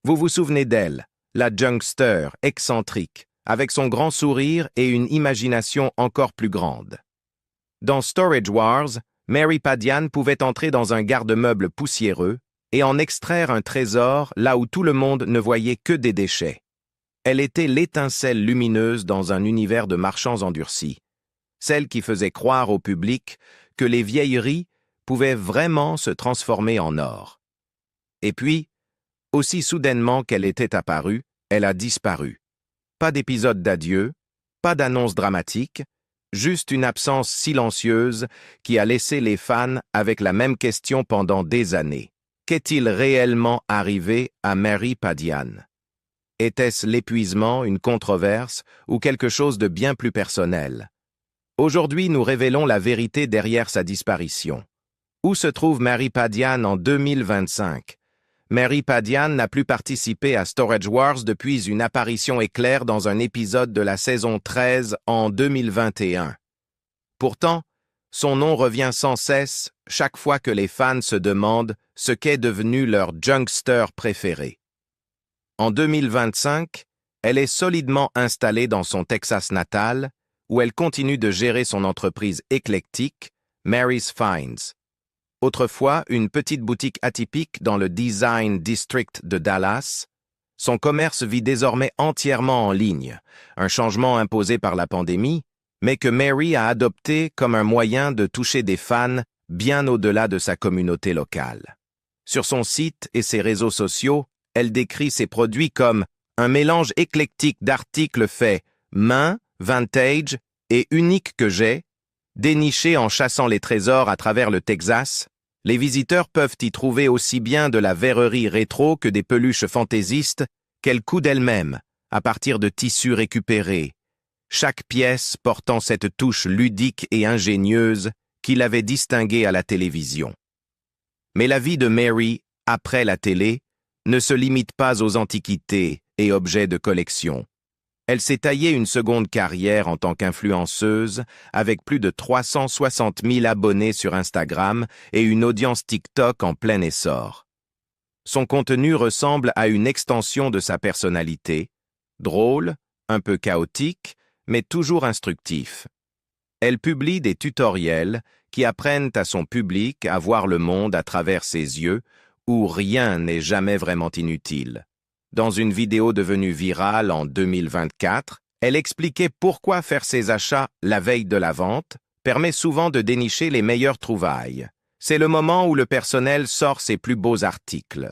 Vous vous souvenez d'elle, la Junkster, excentrique, avec son grand sourire et une imagination encore plus grande. Dans Storage Wars, Mary Padian pouvait entrer dans un garde-meuble poussiéreux et en extraire un trésor là où tout le monde ne voyait que des déchets. Elle était l'étincelle lumineuse dans un univers de marchands endurcis, celle qui faisait croire au public que les vieilleries pouvaient vraiment se transformer en or. Et puis, aussi soudainement qu'elle était apparue, elle a disparu. Pas d'épisode d'adieu, pas d'annonce dramatique, juste une absence silencieuse qui a laissé les fans avec la même question pendant des années. Qu'est-il réellement arrivé à Mary Padian? Était-ce l'épuisement, une controverse ou quelque chose de bien plus personnel? Aujourd'hui, nous révélons la vérité derrière sa disparition. Où se trouve Mary Padian en 2025? Mary Padian n'a plus participé à Storage Wars depuis une apparition éclair dans un épisode de la saison 13 en 2021. Pourtant, son nom revient sans cesse chaque fois que les fans se demandent ce qu'est devenu leur Junkster préféré. En 2025, elle est solidement installée dans son Texas natal, où elle continue de gérer son entreprise éclectique, Mary's Finds. Autrefois une petite boutique atypique dans le Design District de Dallas, son commerce vit désormais entièrement en ligne, un changement imposé par la pandémie, mais que Mary a adopté comme un moyen de toucher des fans bien au-delà de sa communauté locale. Sur son site et ses réseaux sociaux, elle décrit ses produits comme un mélange éclectique d'articles faits main, vintage et uniques que j'ai, dénichés en chassant les trésors à travers le Texas. Les visiteurs peuvent y trouver aussi bien de la verrerie rétro que des peluches fantaisistes qu'elle coud elle-même, à partir de tissus récupérés, chaque pièce portant cette touche ludique et ingénieuse qui l'avait distinguée à la télévision. Mais la vie de Mary, après la télé, ne se limite pas aux antiquités et objets de collection. Elle s'est taillée une seconde carrière en tant qu'influenceuse, avec plus de 360 000 abonnés sur Instagram et une audience TikTok en plein essor. Son contenu ressemble à une extension de sa personnalité, drôle, un peu chaotique, mais toujours instructif. Elle publie des tutoriels qui apprennent à son public à voir le monde à travers ses yeux, où rien n'est jamais vraiment inutile. Dans une vidéo devenue virale en 2024, elle expliquait pourquoi faire ses achats la veille de la vente permet souvent de dénicher les meilleures trouvailles. C'est le moment où le personnel sort ses plus beaux articles.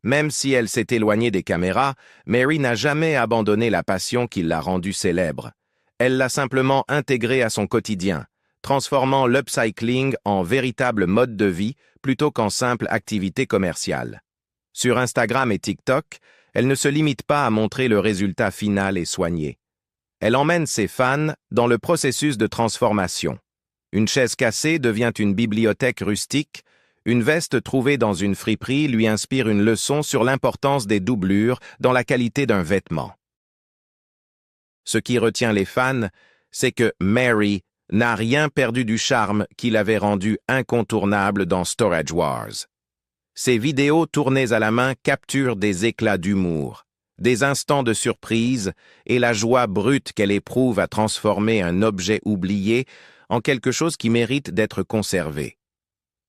Même si elle s'est éloignée des caméras, Mary n'a jamais abandonné la passion qui l'a rendue célèbre. Elle l'a simplement intégrée à son quotidien, transformant l'upcycling en véritable mode de vie plutôt qu'en simple activité commerciale. Sur Instagram et TikTok, elle ne se limite pas à montrer le résultat final et soigné. Elle emmène ses fans dans le processus de transformation. Une chaise cassée devient une bibliothèque rustique, une veste trouvée dans une friperie lui inspire une leçon sur l'importance des doublures dans la qualité d'un vêtement. Ce qui retient les fans, c'est que Mary n'a rien perdu du charme qui l'avait rendue incontournable dans Storage Wars. Ses vidéos tournées à la main capturent des éclats d'humour, des instants de surprise et la joie brute qu'elle éprouve à transformer un objet oublié en quelque chose qui mérite d'être conservé.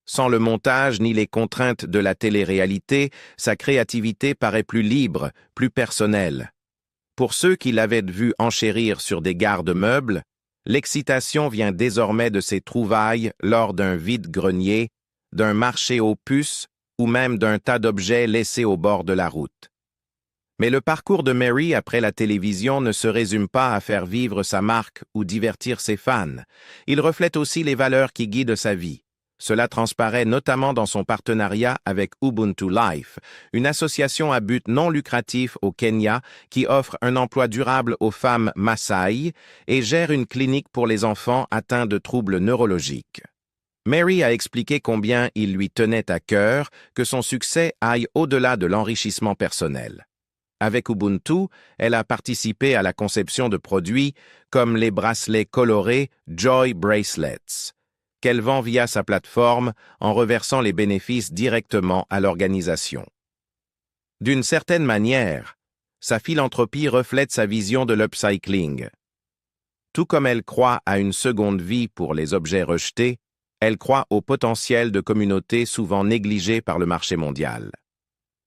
Sans le montage ni les contraintes de la télé-réalité, sa créativité paraît plus libre, plus personnelle. Pour ceux qui l'avaient vue enchérir sur des garde-meubles, l'excitation vient désormais de ses trouvailles lors d'un vide-grenier, d'un marché aux puces ou même d'un tas d'objets laissés au bord de la route. Mais le parcours de Mary après la télévision ne se résume pas à faire vivre sa marque ou divertir ses fans. Il reflète aussi les valeurs qui guident sa vie. Cela transparaît notamment dans son partenariat avec Ubuntu Life, une association à but non lucratif au Kenya qui offre un emploi durable aux femmes Maasai et gère une clinique pour les enfants atteints de troubles neurologiques. Mary a expliqué combien il lui tenait à cœur que son succès aille au-delà de l'enrichissement personnel. Avec Ubuntu, elle a participé à la conception de produits comme les bracelets colorés Joy Bracelets, qu'elle vend via sa plateforme en reversant les bénéfices directement à l'organisation. D'une certaine manière, sa philanthropie reflète sa vision de l'upcycling. Tout comme elle croit à une seconde vie pour les objets rejetés, elle croit au potentiel de communautés souvent négligées par le marché mondial.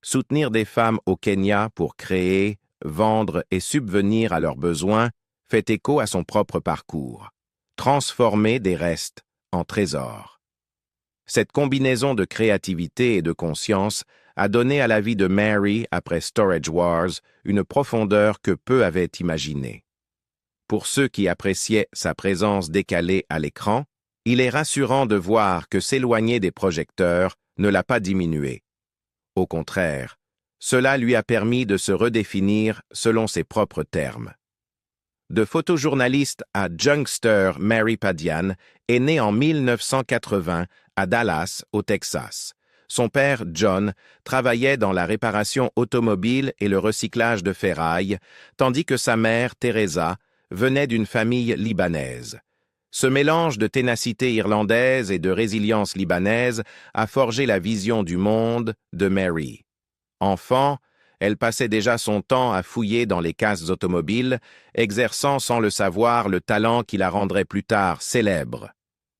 Soutenir des femmes au Kenya pour créer, vendre et subvenir à leurs besoins fait écho à son propre parcours. Transformer des restes en trésors. Cette combinaison de créativité et de conscience a donné à la vie de Mary, après Storage Wars, une profondeur que peu avaient imaginée. Pour ceux qui appréciaient sa présence décalée à l'écran, il est rassurant de voir que s'éloigner des projecteurs ne l'a pas diminué. Au contraire, cela lui a permis de se redéfinir selon ses propres termes. De photojournaliste à junkster, Mary Padian est née en 1980 à Dallas, au Texas. Son père, John, travaillait dans la réparation automobile et le recyclage de ferraille, tandis que sa mère, Teresa, venait d'une famille libanaise. Ce mélange de ténacité irlandaise et de résilience libanaise a forgé la vision du monde de Mary. Enfant, elle passait déjà son temps à fouiller dans les casses automobiles, exerçant sans le savoir le talent qui la rendrait plus tard célèbre.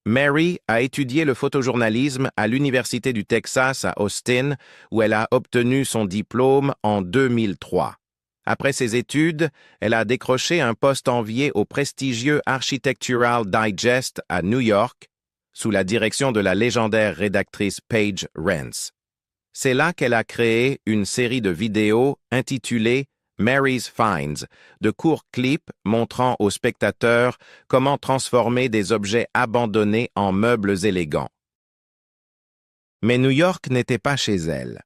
Mary a étudié le photojournalisme à l'Université du Texas à Austin, où elle a obtenu son diplôme en 2003. Après ses études, elle a décroché un poste envié au prestigieux Architectural Digest à New York, sous la direction de la légendaire rédactrice Paige Rance. C'est là qu'elle a créé une série de vidéos intitulée Mary's Finds, de courts clips montrant aux spectateurs comment transformer des objets abandonnés en meubles élégants. Mais New York n'était pas chez elle.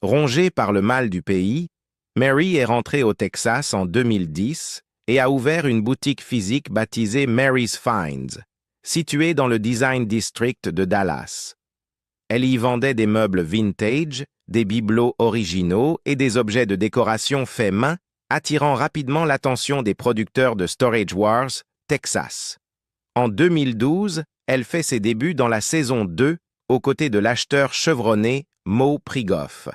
Rongée par le mal du pays, Mary est rentrée au Texas en 2010 et a ouvert une boutique physique baptisée Mary's Finds, située dans le Design District de Dallas. Elle y vendait des meubles vintage, des bibelots originaux et des objets de décoration faits main, attirant rapidement l'attention des producteurs de Storage Wars, Texas. En 2012, elle fait ses débuts dans la saison 2 aux côtés de l'acheteur chevronné Mo Prigoff.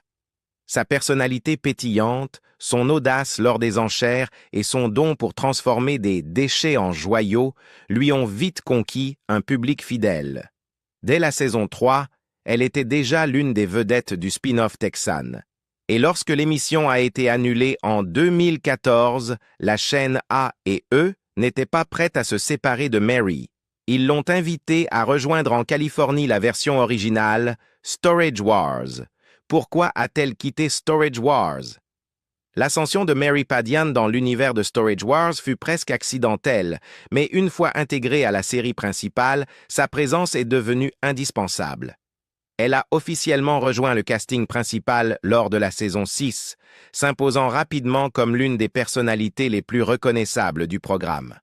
Sa personnalité pétillante, son audace lors des enchères et son don pour transformer des déchets en joyaux lui ont vite conquis un public fidèle. Dès la saison 3, elle était déjà l'une des vedettes du spin-off texan. Et lorsque l'émission a été annulée en 2014, la chaîne A et E n'étaient pas prêtes à se séparer de Mary. Ils l'ont invitée à rejoindre en Californie la version originale, Storage Wars. Pourquoi a-t-elle quitté Storage Wars? L'ascension de Mary Padian dans l'univers de Storage Wars fut presque accidentelle, mais une fois intégrée à la série principale, sa présence est devenue indispensable. Elle a officiellement rejoint le casting principal lors de la saison 6, s'imposant rapidement comme l'une des personnalités les plus reconnaissables du programme.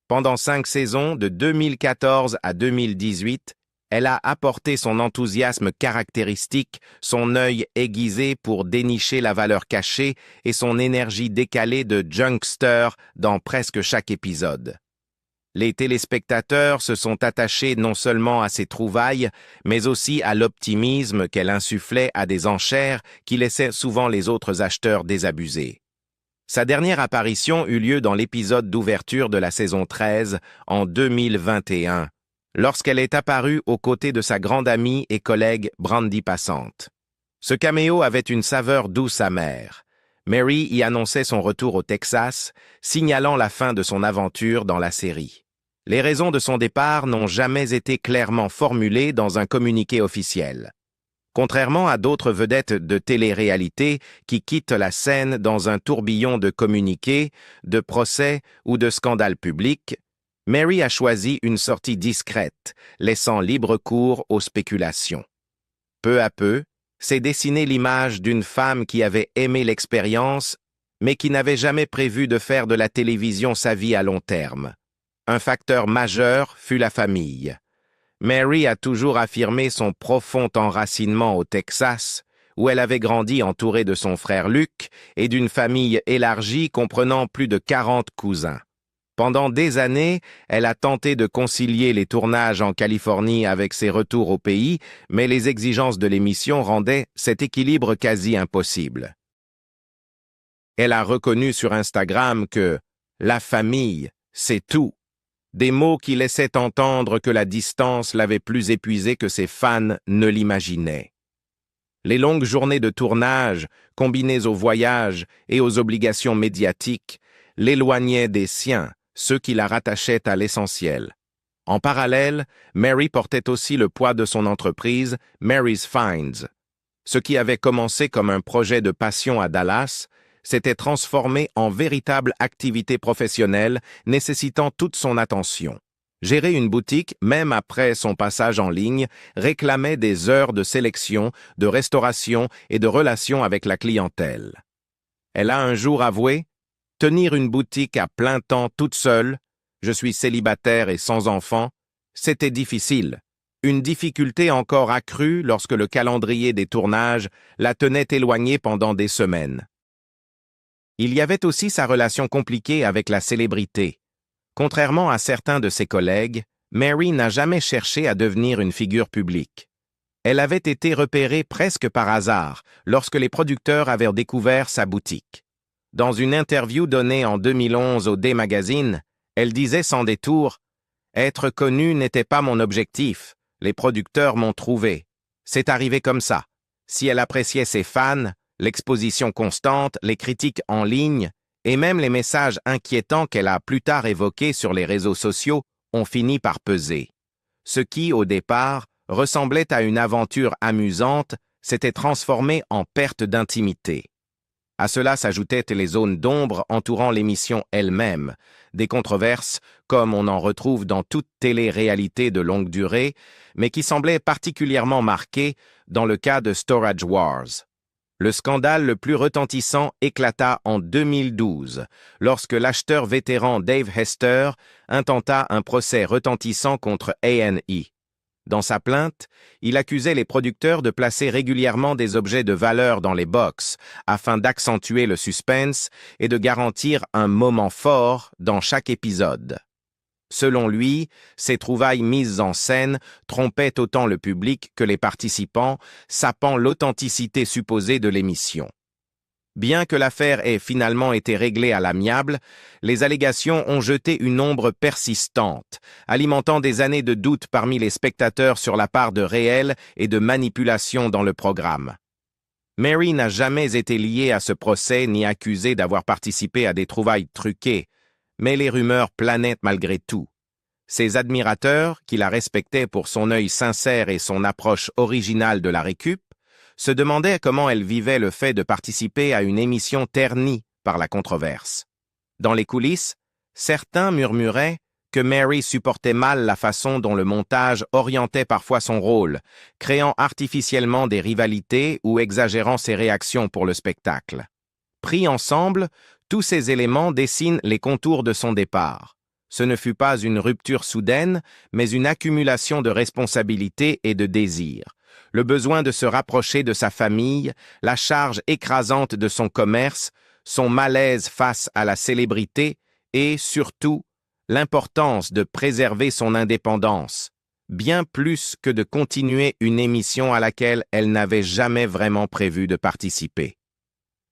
Pendant 5 saisons, de 2014 à 2018, elle a apporté son enthousiasme caractéristique, son œil aiguisé pour dénicher la valeur cachée et son énergie décalée de junkster dans presque chaque épisode. Les téléspectateurs se sont attachés non seulement à ses trouvailles, mais aussi à l'optimisme qu'elle insufflait à des enchères qui laissaient souvent les autres acheteurs désabusés. Sa dernière apparition eut lieu dans l'épisode d'ouverture de la saison 13 en 2021, lorsqu'elle est apparue aux côtés de sa grande amie et collègue Brandy Passante. Ce caméo avait une saveur douce amère. Mary y annonçait son retour au Texas, signalant la fin de son aventure dans la série. Les raisons de son départ n'ont jamais été clairement formulées dans un communiqué officiel. Contrairement à d'autres vedettes de télé-réalité qui quittent la scène dans un tourbillon de communiqués, de procès ou de scandales publics, Mary a choisi une sortie discrète, laissant libre cours aux spéculations. Peu à peu, s'est dessinée l'image d'une femme qui avait aimé l'expérience, mais qui n'avait jamais prévu de faire de la télévision sa vie à long terme. Un facteur majeur fut la famille. Mary a toujours affirmé son profond enracinement au Texas, où elle avait grandi entourée de son frère Luc et d'une famille élargie comprenant plus de 40 cousins. Pendant des années, elle a tenté de concilier les tournages en Californie avec ses retours au pays, mais les exigences de l'émission rendaient cet équilibre quasi impossible. Elle a reconnu sur Instagram que « la famille, c'est tout », des mots qui laissaient entendre que la distance l'avait plus épuisée que ses fans ne l'imaginaient. Les longues journées de tournage, combinées aux voyages et aux obligations médiatiques, l'éloignaient des siens, ceux qui la rattachaient à l'essentiel. En parallèle, Mary portait aussi le poids de son entreprise, Mary's Finds. Ce qui avait commencé comme un projet de passion à Dallas s'était transformé en véritable activité professionnelle nécessitant toute son attention. Gérer une boutique, même après son passage en ligne, réclamait des heures de sélection, de restauration et de relations avec la clientèle. Elle a un jour avoué « Tenir une boutique à plein temps toute seule, je suis célibataire et sans enfant, c'était difficile. Une difficulté encore accrue lorsque le calendrier des tournages la tenait éloignée pendant des semaines. » Il y avait aussi sa relation compliquée avec la célébrité. Contrairement à certains de ses collègues, Mary n'a jamais cherché à devenir une figure publique. Elle avait été repérée presque par hasard lorsque les producteurs avaient découvert sa boutique. Dans une interview donnée en 2011 au Day Magazine, elle disait sans détour « Être connue n'était pas mon objectif, les producteurs m'ont trouvé. C'est arrivé comme ça. Si elle appréciait ses fans, l'exposition constante, les critiques en ligne, et même les messages inquiétants qu'elle a plus tard évoqués sur les réseaux sociaux ont fini par peser. Ce qui, au départ, ressemblait à une aventure amusante, s'était transformé en perte d'intimité. À cela s'ajoutaient les zones d'ombre entourant l'émission elle-même, des controverses comme on en retrouve dans toute télé-réalité de longue durée, mais qui semblaient particulièrement marquées dans le cas de Storage Wars. Le scandale le plus retentissant éclata en 2012, lorsque l'acheteur vétéran Dave Hester intenta un procès retentissant contre A&E. Dans sa plainte, il accusait les producteurs de placer régulièrement des objets de valeur dans les box afin d'accentuer le suspense et de garantir un moment fort dans chaque épisode. Selon lui, ces trouvailles mises en scène trompaient autant le public que les participants, sapant l'authenticité supposée de l'émission. Bien que l'affaire ait finalement été réglée à l'amiable, les allégations ont jeté une ombre persistante, alimentant des années de doute parmi les spectateurs sur la part de réel et de manipulation dans le programme. Mary n'a jamais été liée à ce procès ni accusée d'avoir participé à des trouvailles truquées, mais les rumeurs planaient malgré tout. Ses admirateurs, qui la respectaient pour son œil sincère et son approche originale de la récup, se demandaient comment elle vivait le fait de participer à une émission ternie par la controverse. Dans les coulisses, certains murmuraient que Mary supportait mal la façon dont le montage orientait parfois son rôle, créant artificiellement des rivalités ou exagérant ses réactions pour le spectacle. Pris ensemble, tous ces éléments dessinent les contours de son départ. Ce ne fut pas une rupture soudaine, mais une accumulation de responsabilités et de désirs. Le besoin de se rapprocher de sa famille, la charge écrasante de son commerce, son malaise face à la célébrité et, surtout, l'importance de préserver son indépendance, bien plus que de continuer une émission à laquelle elle n'avait jamais vraiment prévu de participer.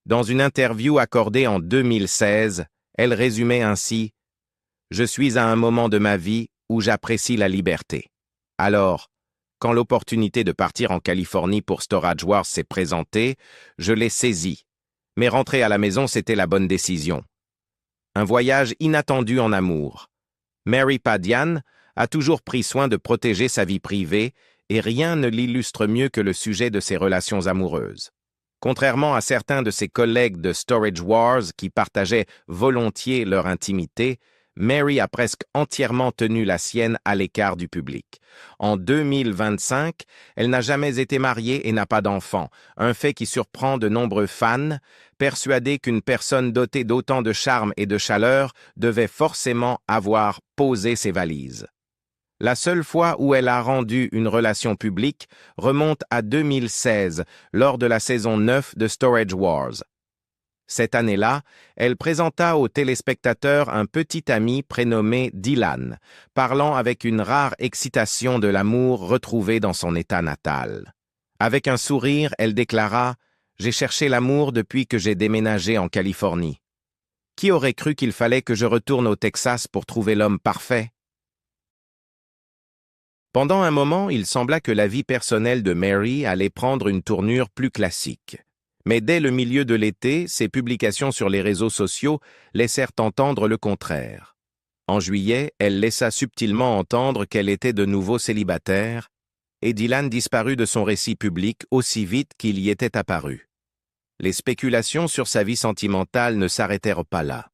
Dans une interview accordée en 2016, elle résumait ainsi « Je suis à un moment de ma vie où j'apprécie la liberté. Alors, quand l'opportunité de partir en Californie pour Storage Wars s'est présentée, je l'ai saisie. Mais rentrer à la maison, c'était la bonne décision. Un voyage inattendu en amour. Mary Padian a toujours pris soin de protéger sa vie privée et rien ne l'illustre mieux que le sujet de ses relations amoureuses. Contrairement à certains de ses collègues de Storage Wars qui partageaient volontiers leur intimité, Mary a presque entièrement tenu la sienne à l'écart du public. En 2025, elle n'a jamais été mariée et n'a pas d'enfant, un fait qui surprend de nombreux fans, persuadés qu'une personne dotée d'autant de charme et de chaleur devait forcément avoir posé ses valises. La seule fois où elle a rendu une relation publique remonte à 2016, lors de la saison 9 de Storage Wars. Cette année-là, elle présenta aux téléspectateurs un petit ami prénommé Dylan, parlant avec une rare excitation de l'amour retrouvé dans son état natal. Avec un sourire, elle déclara « J'ai cherché l'amour depuis que j'ai déménagé en Californie. Qui aurait cru qu'il fallait que je retourne au Texas pour trouver l'homme parfait ?» Pendant un moment, il sembla que la vie personnelle de Mary allait prendre une tournure plus classique. Mais dès le milieu de l'été, ses publications sur les réseaux sociaux laissèrent entendre le contraire. En juillet, elle laissa subtilement entendre qu'elle était de nouveau célibataire, et Dylan disparut de son récit public aussi vite qu'il y était apparu. Les spéculations sur sa vie sentimentale ne s'arrêtèrent pas là.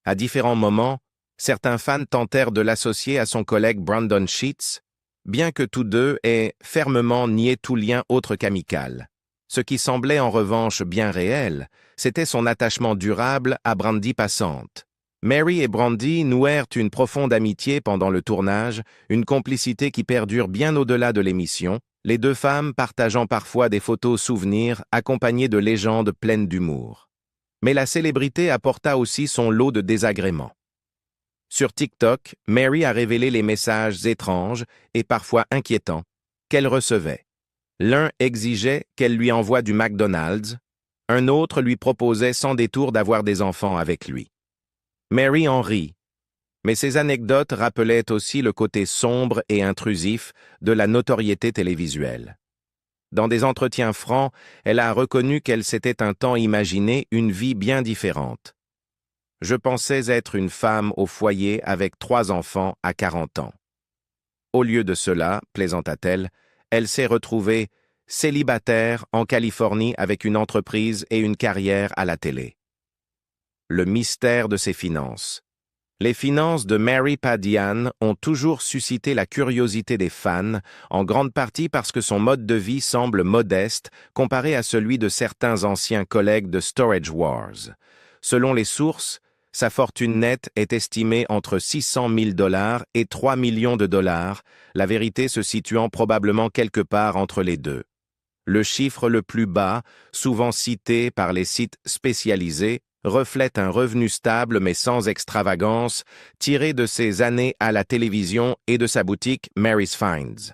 À différents moments, certains fans tentèrent de l'associer à son collègue Brandon Sheets, bien que tous deux aient fermement nié tout lien autre qu'amical. Ce qui semblait en revanche bien réel, c'était son attachement durable à Brandy Passante. Mary et Brandy nouèrent une profonde amitié pendant le tournage, une complicité qui perdure bien au-delà de l'émission, les deux femmes partageant parfois des photos souvenirs accompagnées de légendes pleines d'humour. Mais la célébrité apporta aussi son lot de désagréments. Sur TikTok, Mary a révélé les messages étranges et parfois inquiétants qu'elle recevait. L'un exigeait qu'elle lui envoie du McDonald's, un autre lui proposait sans détour d'avoir des enfants avec lui. Mary en rit, mais ces anecdotes rappelaient aussi le côté sombre et intrusif de la notoriété télévisuelle. Dans des entretiens francs, elle a reconnu qu'elle s'était un temps imaginé une vie bien différente. « Je pensais être une femme au foyer avec 3 enfants à 40 ans. Au lieu de cela, plaisanta-t-elle, elle s'est retrouvée célibataire en Californie avec une entreprise et une carrière à la télé. » Le mystère de ses finances. Les finances de Mary Padian ont toujours suscité la curiosité des fans, en grande partie parce que son mode de vie semble modeste comparé à celui de certains anciens collègues de Storage Wars. Selon les sources, sa fortune nette est estimée entre 600 000 $ et 3 millions de dollars, la vérité se situant probablement quelque part entre les deux. Le chiffre le plus bas, souvent cité par les sites spécialisés, reflète un revenu stable mais sans extravagance, tiré de ses années à la télévision et de sa boutique Mary's Finds.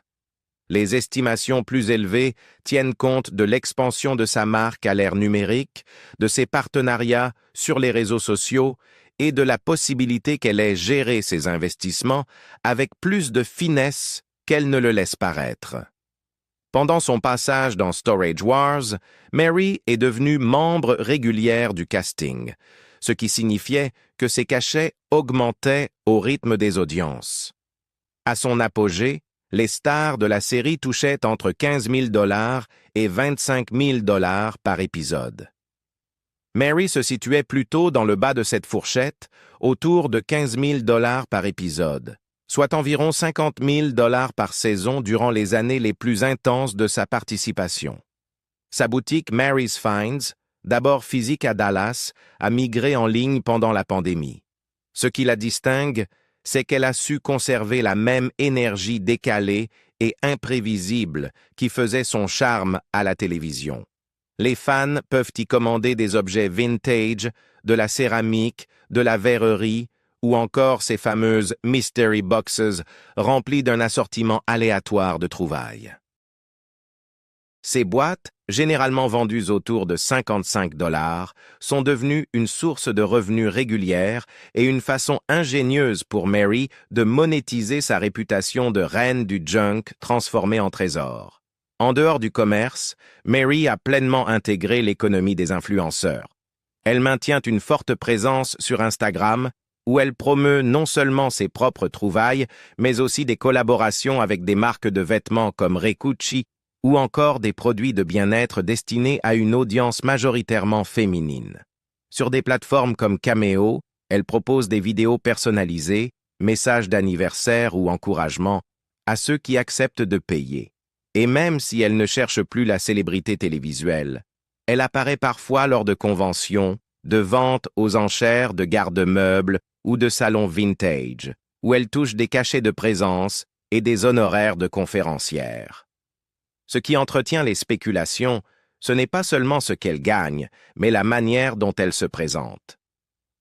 Les estimations plus élevées tiennent compte de l'expansion de sa marque à l'ère numérique, de ses partenariats sur les réseaux sociaux et de la possibilité qu'elle ait géré ses investissements avec plus de finesse qu'elle ne le laisse paraître. Pendant son passage dans Storage Wars, Mary est devenue membre régulière du casting, ce qui signifiait que ses cachets augmentaient au rythme des audiences. À son apogée, les stars de la série touchaient entre 15 000 $ et 25 000 $ par épisode. Mary se situait plutôt dans le bas de cette fourchette, autour de 15 000 $ par épisode, soit environ 50 000 $ par saison durant les années les plus intenses de sa participation. Sa boutique Mary's Finds, d'abord physique à Dallas, a migré en ligne pendant la pandémie. Ce qui la distingue, c'est qu'elle a su conserver la même énergie décalée et imprévisible qui faisait son charme à la télévision. Les fans peuvent y commander des objets vintage, de la céramique, de la verrerie, ou encore ces fameuses mystery boxes remplies d'un assortiment aléatoire de trouvailles. Ces boîtes, généralement vendues autour de 55 $, sont devenues une source de revenus régulière et une façon ingénieuse pour Mary de monétiser sa réputation de reine du junk transformée en trésor. En dehors du commerce, Mary a pleinement intégré l'économie des influenceurs. Elle maintient une forte présence sur Instagram, où elle promeut non seulement ses propres trouvailles, mais aussi des collaborations avec des marques de vêtements comme Rekuchi, ou encore des produits de bien-être destinés à une audience majoritairement féminine. Sur des plateformes comme Cameo, elle propose des vidéos personnalisées, messages d'anniversaire ou encouragement à ceux qui acceptent de payer. Et même si elle ne cherche plus la célébrité télévisuelle, elle apparaît parfois lors de conventions, de ventes aux enchères de garde-meubles ou de salons vintage, où elle touche des cachets de présence et des honoraires de conférencière. Ce qui entretient les spéculations, Ce n'est pas seulement ce qu'elle gagne, mais la manière dont elle se présente.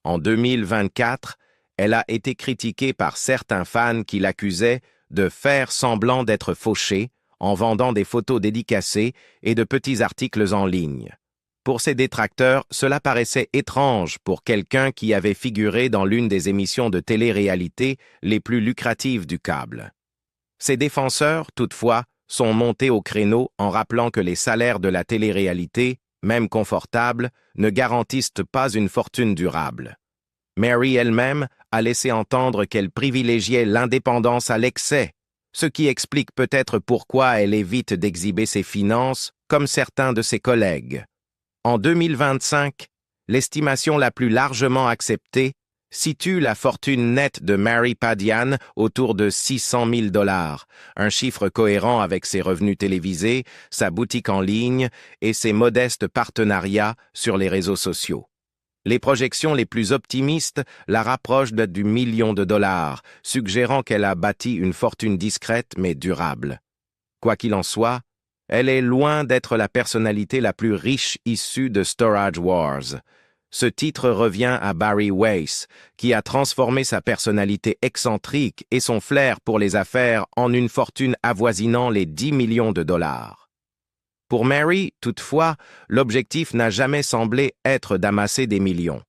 En 2024, elle a été critiquée par certains fans qui l'accusaient de faire semblant d'être fauchée en vendant des photos dédicacées et de petits articles en ligne. Pour ses détracteurs, cela paraissait étrange pour quelqu'un qui avait figuré dans l'une des émissions de télé-réalité les plus lucratives du câble. Ses défenseurs, toutefois, sont montés au créneau en rappelant que les salaires de la télé-réalité, même confortables, ne garantissent pas une fortune durable. Mary elle-même a laissé entendre qu'elle privilégiait l'indépendance à l'excès, ce qui explique peut-être pourquoi elle évite d'exhiber ses finances comme certains de ses collègues. En 2025, l'estimation la plus largement acceptée situe la fortune nette de Mary Padian autour de 600 000 $, un chiffre cohérent avec ses revenus télévisés, sa boutique en ligne et ses modestes partenariats sur les réseaux sociaux. Les projections les plus optimistes la rapprochent du million de $, suggérant qu'elle a bâti une fortune discrète mais durable. Quoi qu'il en soit, elle est loin d'être la personnalité la plus riche issue de Storage Wars. Ce titre revient à Barry Weiss, qui a transformé sa personnalité excentrique et son flair pour les affaires en une fortune avoisinant les 10 millions de $. Pour Mary, toutefois, l'objectif n'a jamais semblé être d'amasser des millions.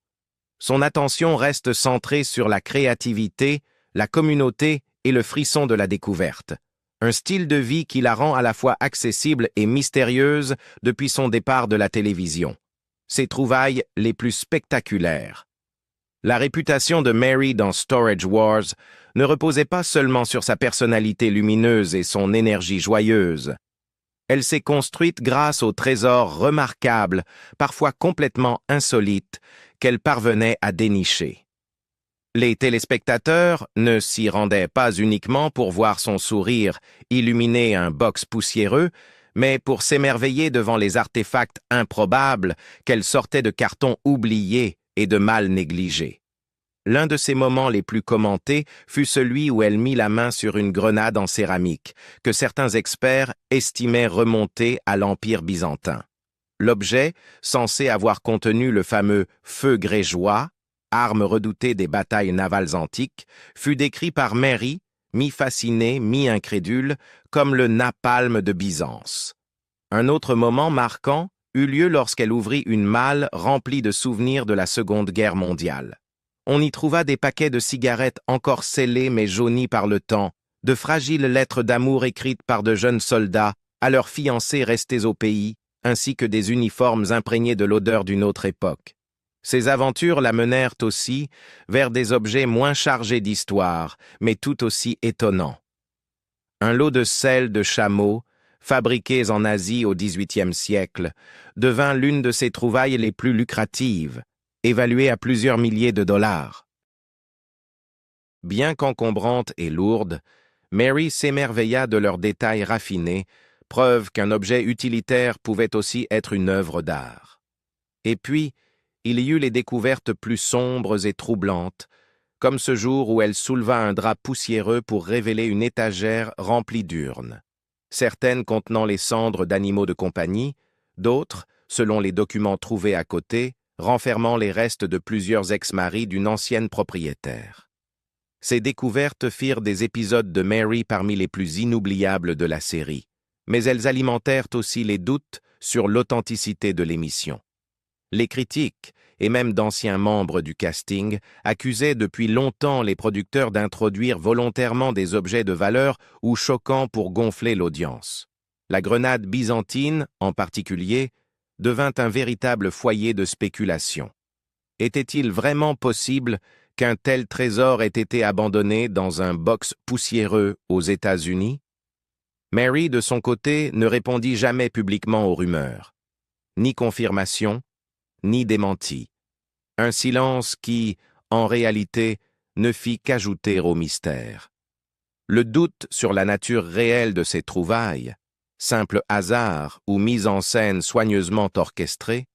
Son attention reste centrée sur la créativité, la communauté et le frisson de la découverte. Un style de vie qui la rend à la fois accessible et mystérieuse depuis son départ de la télévision. Ses trouvailles les plus spectaculaires. La réputation de Mary dans Storage Wars ne reposait pas seulement sur sa personnalité lumineuse et son énergie joyeuse. Elle s'est construite grâce aux trésors remarquables, parfois complètement insolites, qu'elle parvenait à dénicher. Les téléspectateurs ne s'y rendaient pas uniquement pour voir son sourire illuminer un box poussiéreux, mais pour s'émerveiller devant les artefacts improbables qu'elle sortait de cartons oubliés et de mal négligés. L'un de ses moments les plus commentés fut celui où elle mit la main sur une grenade en céramique, que certains experts estimaient remonter à l'Empire byzantin. L'objet, censé avoir contenu le fameux feu grégeois, arme redoutée des batailles navales antiques, fut décrit par Mary, mi-fascinée, mi-incrédule, comme le napalm de Byzance. Un autre moment marquant eut lieu lorsqu'elle ouvrit une malle remplie de souvenirs de la Seconde Guerre mondiale. On y trouva des paquets de cigarettes encore scellés mais jaunis par le temps, de fragiles lettres d'amour écrites par de jeunes soldats à leurs fiancés restés au pays, ainsi que des uniformes imprégnés de l'odeur d'une autre époque. Ces aventures la menèrent aussi vers des objets moins chargés d'histoire, mais tout aussi étonnants. Un lot de selles de chameaux, fabriqués en Asie au XVIIIe siècle, devint l'une de ses trouvailles les plus lucratives, évaluée à plusieurs milliers de $. Bien qu'encombrante et lourde, Mary s'émerveilla de leurs détails raffinés, preuve qu'un objet utilitaire pouvait aussi être une œuvre d'art. Et puis, il y eut les découvertes plus sombres et troublantes, comme ce jour où elle souleva un drap poussiéreux pour révéler une étagère remplie d'urnes. Certaines contenant les cendres d'animaux de compagnie, d'autres, selon les documents trouvés à côté, renfermant les restes de plusieurs ex-maris d'une ancienne propriétaire. Ces découvertes firent des épisodes de Mary parmi les plus inoubliables de la série, mais elles alimentèrent aussi les doutes sur l'authenticité de l'émission. Les critiques, et même d'anciens membres du casting, accusaient depuis longtemps les producteurs d'introduire volontairement des objets de valeur ou choquants pour gonfler l'audience. La grenade byzantine, en particulier, devint un véritable foyer de spéculation. Était-il vraiment possible qu'un tel trésor ait été abandonné dans un box poussiéreux aux États-Unis? Mary, de son côté, ne répondit jamais publiquement aux rumeurs. Ni confirmation, ni démenti. Un silence qui, en réalité, ne fit qu'ajouter au mystère. Le doute sur la nature réelle de ces trouvailles, simple hasard ou mise en scène soigneusement orchestrée,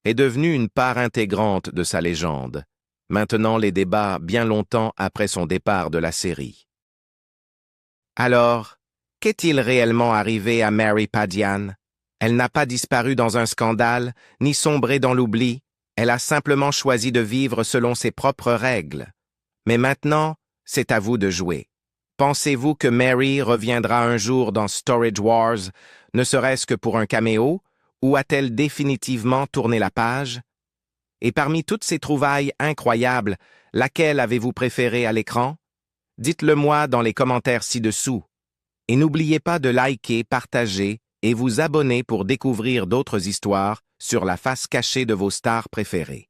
est devenu une part intégrante de sa légende, maintenant les débats bien longtemps après son départ de la série. Alors, qu'est-il réellement arrivé à Mary Padian? Elle n'a pas disparu dans un scandale, ni sombré dans l'oubli, elle a simplement choisi de vivre selon ses propres règles. Mais maintenant, c'est à vous de jouer. Pensez-vous que Mary reviendra un jour dans Storage Wars, ne serait-ce que pour un caméo, ou a-t-elle définitivement tourné la page? Et parmi toutes ces trouvailles incroyables, laquelle avez-vous préférée à l'écran? Dites-le-moi dans les commentaires ci-dessous. Et n'oubliez pas de liker, partager et vous abonner pour découvrir d'autres histoires sur la face cachée de vos stars préférées.